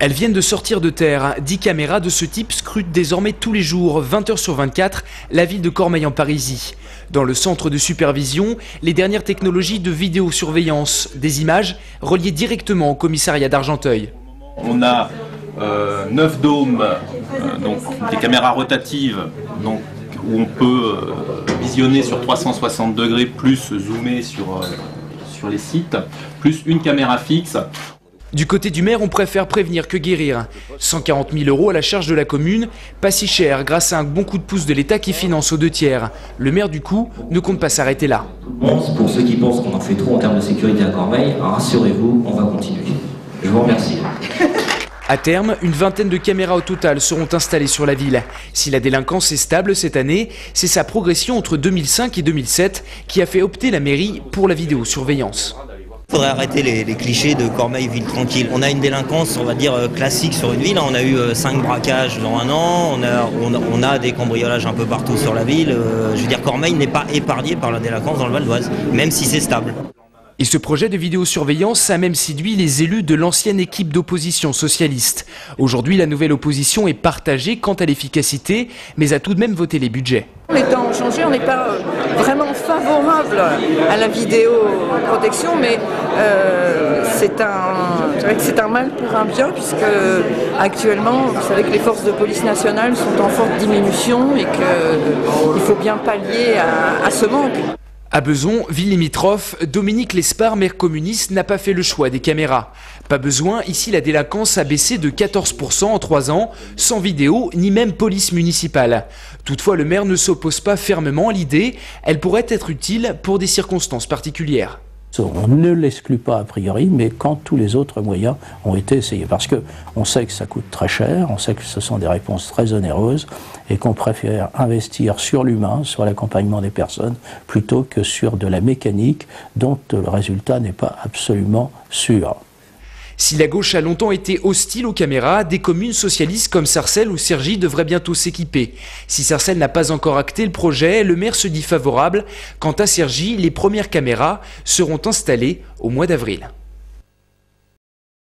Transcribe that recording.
Elles viennent de sortir de terre. 10 caméras de ce type scrutent désormais tous les jours, 20 heures sur 24, la ville de Cormeilles-en-Parisis. Dans le centre de supervision, les dernières technologies de vidéosurveillance, des images reliées directement au commissariat d'Argenteuil. On a 9 dômes, donc des caméras rotatives, donc, où on peut visionner sur 360 degrés, plus zoomer sur les sites, plus une caméra fixe. Du côté du maire, on préfère prévenir que guérir. 140 000 € à la charge de la commune, pas si cher grâce à un bon coup de pouce de l'État qui finance aux 2 tiers. Le maire du coup ne compte pas s'arrêter là. Pour ceux qui pensent qu'on en fait trop en termes de sécurité à Cormeilles, rassurez-vous, on va continuer. Je vous remercie. À terme, une vingtaine de caméras au total seront installées sur la ville. Si la délinquance est stable cette année, c'est sa progression entre 2005 et 2007 qui a fait opter la mairie pour la vidéosurveillance. Il faudrait arrêter les clichés de Cormeilles, ville tranquille. On a une délinquance, on va dire, classique sur une ville. On a eu 5 braquages dans un an, on a des cambriolages un peu partout sur la ville. Je veux dire, Cormeilles n'est pas épargné par la délinquance dans le Val d'Oise, même si c'est stable. Et ce projet de vidéosurveillance a même séduit les élus de l'ancienne équipe d'opposition socialiste. Aujourd'hui, la nouvelle opposition est partagée quant à l'efficacité, mais a tout de même voté les budgets. Les temps ont changé, on n'est pas vraiment favorable à la vidéoprotection, mais c'est un mal pour un bien, puisque actuellement, vous savez que les forces de police nationale sont en forte diminution et qu'il faut bien pallier à ce manque. À Bezons, ville limitrophe, Dominique Lespard, maire communiste, n'a pas fait le choix des caméras. Pas besoin, ici la délinquance a baissé de 14% en 3 ans, sans vidéo ni même police municipale. Toutefois, le maire ne s'oppose pas fermement à l'idée, elle pourrait être utile pour des circonstances particulières. On ne l'exclut pas a priori, mais quand tous les autres moyens ont été essayés. Parce qu'on sait que ça coûte très cher, on sait que ce sont des réponses très onéreuses et qu'on préfère investir sur l'humain, sur l'accompagnement des personnes, plutôt que sur de la mécanique dont le résultat n'est pas absolument sûr. Si la gauche a longtemps été hostile aux caméras, des communes socialistes comme Sarcelles ou Cergy devraient bientôt s'équiper. Si Sarcelles n'a pas encore acté le projet, le maire se dit favorable. Quant à Cergy, les premières caméras seront installées au mois d'avril.